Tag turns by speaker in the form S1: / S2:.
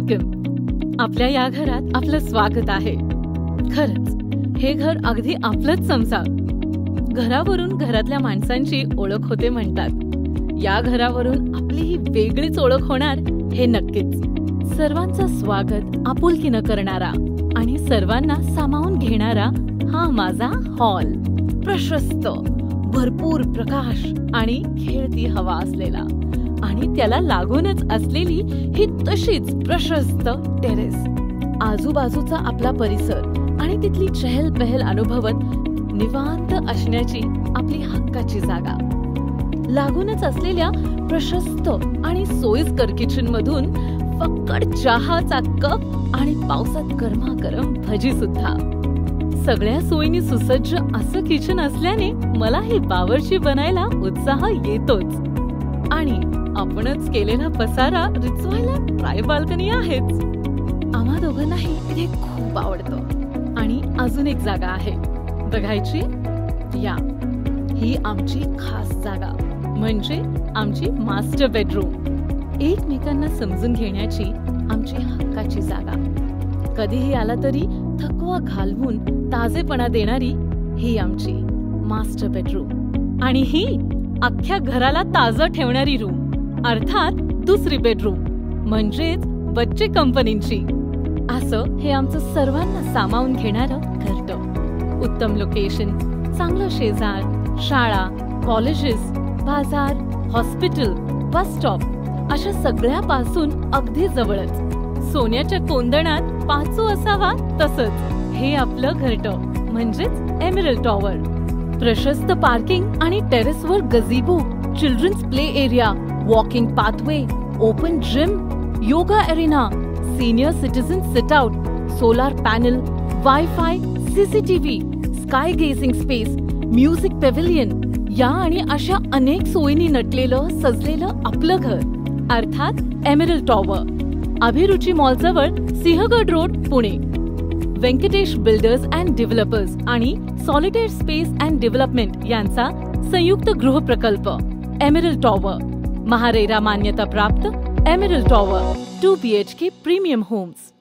S1: Welcome. आपल्या या घरात आपलं स्वागत आहे. खरंच हे घर अगदी आपलंच समजा. घरावरून घरातल्या माणसांची ओळख होते म्हणतात. या घरावरून आपली ही वेगळीच ओळख होणार हे नक्कीच. सर्वांचं स्वागत आपुलकीनं करणारा आणि सर्वांना सामावून घेणारा हा माझा हॉल. प्रशस्त, भरपूर प्रकाश आणि खेळती हवा असलेला आणि त्याला लागूनच असलेली ही तशीच प्रशस्त टेरेस. आजूबाजूचा आपला परिसर आणि तिथली चहलपहल अनुभवत निवांत असण्याची आपली हक्काची जागा. लागूनच असलेल्या प्रशस्त आणि सोयीस्कर किचन मधून फक्कड चहाचा कप आणि पावसात गरमागरम भजी सुद्धा. सगळ्या सोयींनी सुसज्ज असं किचन असल्याने मला ही बावर्ची बनायला उत्साह येतोच. आणि आपणच केलेला पसारा रिचवायला ट्राय बाल्कनी आहेच. आम्हा दोघांनाही इथे खूप आवडतं. आणि अजून एक जागा आहे बघायची. या ही आमची खास जागा म्हणजे आमची मास्टर बेडरूम. एकमेकांना समजून घेण्याची आमची हक्काची जागा. कधीही आला तरी थकवा घालवून ताजेपणा देणारी ही आमची मास्टर बेडरूम. आणि ही अख्ख्या घराला ताजं ठेवणारी रूम अर्थात दुसरी बेडरूम म्हणजेच बच्चे कंपनीची. असं हे आमचं सर्वांना सामावून घेणारं घरटं. उत्तम लोकेशन, चांगलं शेजार, शाळा, कॉलेजेस, बाजार, हॉस्पिटल, बस स्टॉप अशा सगळ्यापासून अगदी जवळच. सोन्याच्या कोंदणात पाचू असावा तसंच हे आपलं घरटं म्हणजेच एमरल्ड टॉवर. प्रशस्त पार्किंग आणि टेरेसवर gazebo, children's play area, walking pathway, open gym, yoga arena, senior citizen sit out, solar panel, wifi, CCTV, sky gazing space, music pavilion या आणि अशा अनेक सोयींनी नटलेलं सजलेलं आपलं घर अर्थात एमरल्ड टॉवर. अभिरुची मॉल जवळ Sinhagad road, Pune. Venkatesh builders and developers आणि सॉलिटेअर स्पेस अँड डेव्हलपमेंट यांचा संयुक्त गृहप्रकल्प एमरल्ड टॉवर. महारेरा मान्यता प्राप्त emerald tower 2 BHK premium homes.